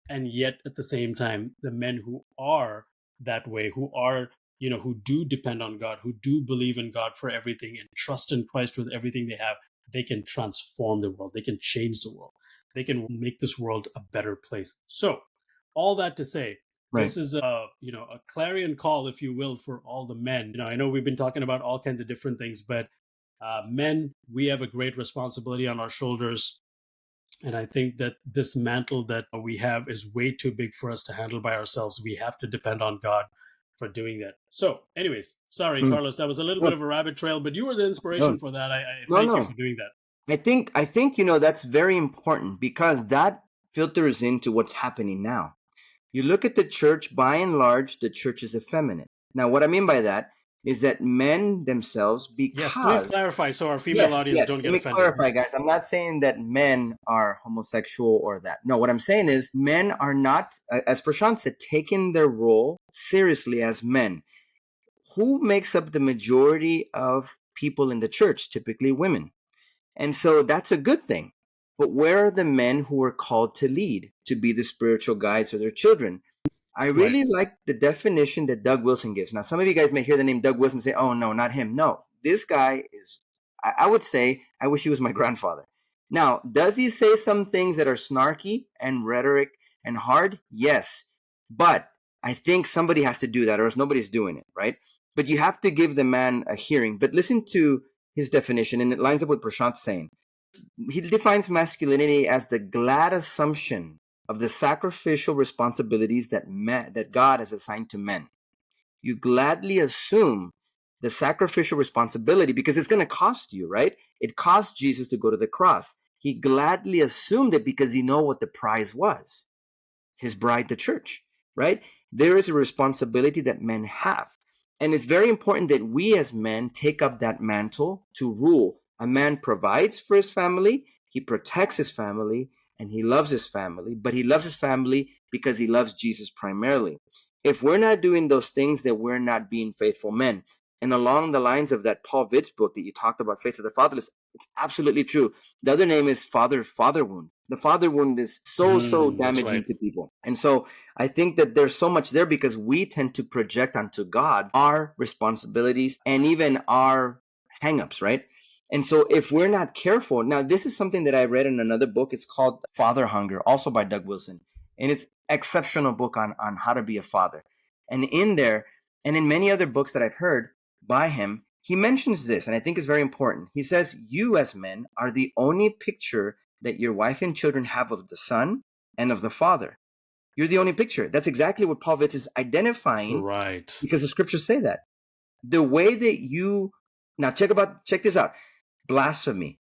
And yet at the same time, the men who are that way, who are who do depend on God, who do believe in God for everything and trust in Christ with everything they have, they can transform the world, they can change the world, they can make this world a better place. So all that to say, Right. this is a clarion call, if you will, for all the men. I know we've been talking about all kinds of different things, but men, we have a great responsibility on our shoulders. And I think that this mantle that we have is way too big for us to handle by ourselves. We have to depend on God for doing that. So, anyways, sorry, Mm. Carlos, that was a little bit No, of a rabbit trail, but you were the inspiration no, for that. I no, thank you no. for doing that. I think that's very important because that filters into what's happening now. You look at the church, by and large, the church is effeminate. Now, what I mean by that is that men themselves, Yes, please because clarify so our female yes, audience yes. don't Let get me offended. clarify, guys. I'm not saying that men are homosexual or that. No, what I'm saying is men are not, as Prashant said, taking their role seriously as men. Who makes up the majority of people in the church? Typically women. And so that's a good thing. But where are the men who are called to lead, to be the spiritual guides for their children? I Right. really like the definition that Doug Wilson gives. Now, some of you guys may hear the name Doug Wilson and say, oh, no, not him. No, this guy is, I would say, I wish he was my grandfather. Now, does he say some things that are snarky and rhetoric and hard? Yes. But I think somebody has to do that or else nobody's doing it, right? But you have to give the man a hearing. But listen to his definition, and it lines up with Prashant's saying. He defines masculinity as the glad assumption of the sacrificial responsibilities that God has assigned to men. You gladly assume the sacrificial responsibility because it's going to cost you, right? It cost Jesus to go to the cross. He gladly assumed it because he knew what the prize was, his bride, the church, right? There is a responsibility that men have. And it's very important that we as men take up that mantle to rule. A man provides for his family, he protects his family, and he loves his family, but he loves his family because he loves Jesus primarily. If we're not doing those things, then we're not being faithful men. And along the lines of that Paul Vitz book that you talked about, Faith of the Fatherless, it's absolutely true. The other name is father wound. The father wound is so That's damaging right. to people. And so I think that there's so much there because we tend to project onto God our responsibilities and even our hangups, right? And so if we're not careful, now this is something that I read in another book. It's called Father Hunger, also by Doug Wilson. And it's exceptional book on how to be a father. And in there, and in many other books that I've heard by him, he mentions this, and I think it's very important. He says, you as men are the only picture that your wife and children have of the son and of the father. You're the only picture. That's exactly what Paul Vitz is identifying, Right. because the scriptures say that. The way that you now check this out. Blasphemy,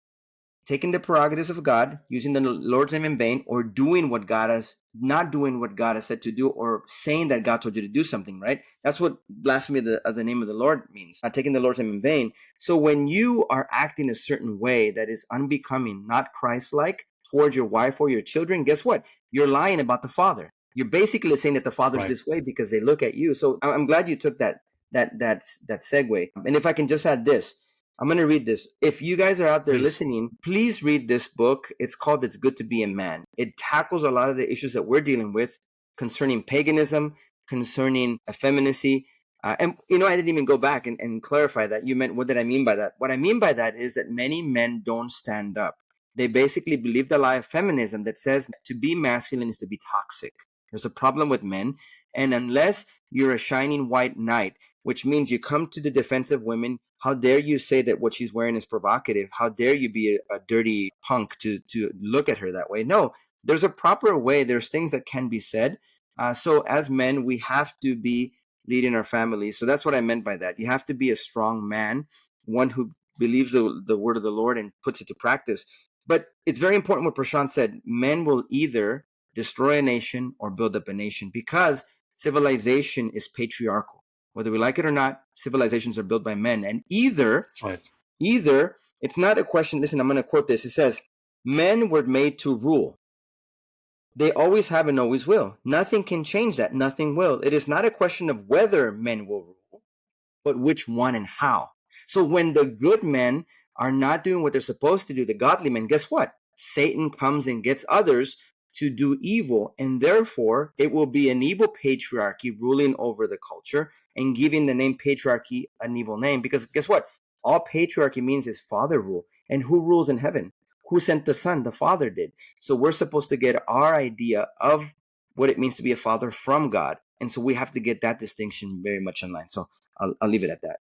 taking the prerogatives of God, using the Lord's name in vain, or doing what God has, not doing what God has said to do, or saying that God told you to do something, right? That's what blasphemy of the name of the Lord means, not taking the Lord's name in vain. So when you are acting a certain way that is unbecoming, not Christ-like, towards your wife or your children, guess what? You're lying about the Father. You're basically saying that the Father's Right. this way because they look at you. So I'm glad you took that segue. And if I can just add this, I'm going to read this. If you guys are out there Please. listening, please read this book. It's called It's Good to Be a Man. It tackles a lot of the issues that we're dealing with concerning paganism, concerning effeminacy. And, I didn't even go back and clarify that. You meant, what did I mean by that? What I mean by that is that many men don't stand up. They basically believe the lie of feminism that says to be masculine is to be toxic. There's a problem with men. And unless you're a shining white knight, which means you come to the defense of women. How dare you say that what she's wearing is provocative? How dare you be a dirty punk to look at her that way? No, there's a proper way. There's things that can be said. So as men, we have to be leading our families. So that's what I meant by that. You have to be a strong man, one who believes the word of the Lord and puts it to practice. But it's very important what Prashant said. Men will either destroy a nation or build up a nation, because civilization is patriarchal. Whether we like it or not, civilizations are built by men. And either Right. it's not a question. Listen, I'm going to quote this. It says, men were made to rule. They always have and always will. Nothing can change that. Nothing will. It is not a question of whether men will rule, but which one and how. So when the good men are not doing what they're supposed to do, the godly men, guess what? Satan comes and gets others to do evil, and therefore it will be an evil patriarchy ruling over the culture and giving the name patriarchy an evil name. Because guess what? All patriarchy means is father rule. And who rules in heaven? Who sent the son? The Father did. So we're supposed to get our idea of what it means to be a father from God. And so we have to get that distinction very much in line. So I'll leave it at that.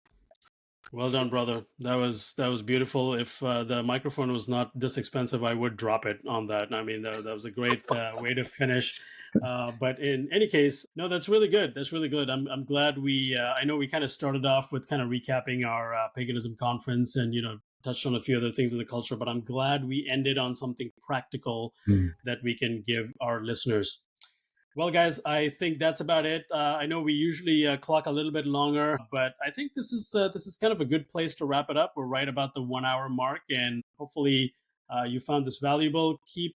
Well done, brother. That was beautiful. If the microphone was not this expensive, I would drop it on that. I mean, that was a great way to finish. But in any case, no, that's really good. That's really good. I'm glad we. I know we kind of started off with kind of recapping our paganism conference and touched on a few other things in the culture. But I'm glad we ended on something practical that we can give our listeners. Well, guys, I think that's about it. I know we usually clock a little bit longer, but I think this is kind of a good place to wrap it up. We're right about the 1 hour mark, and hopefully you found this valuable. Keep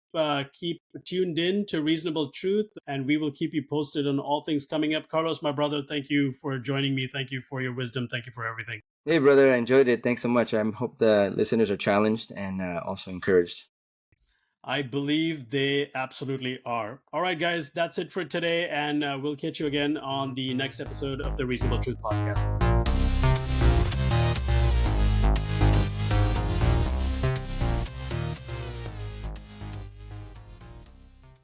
tuned in to Reasonable Truth, and we will keep you posted on all things coming up. Carlos, my brother, thank you for joining me. Thank you for your wisdom. Thank you for everything. Hey, brother, I enjoyed it. Thanks so much. I hope the listeners are challenged and also encouraged. I believe they absolutely are. All right, guys, that's it for today, and we'll catch you again on the next episode of the Reasonable Truth Podcast.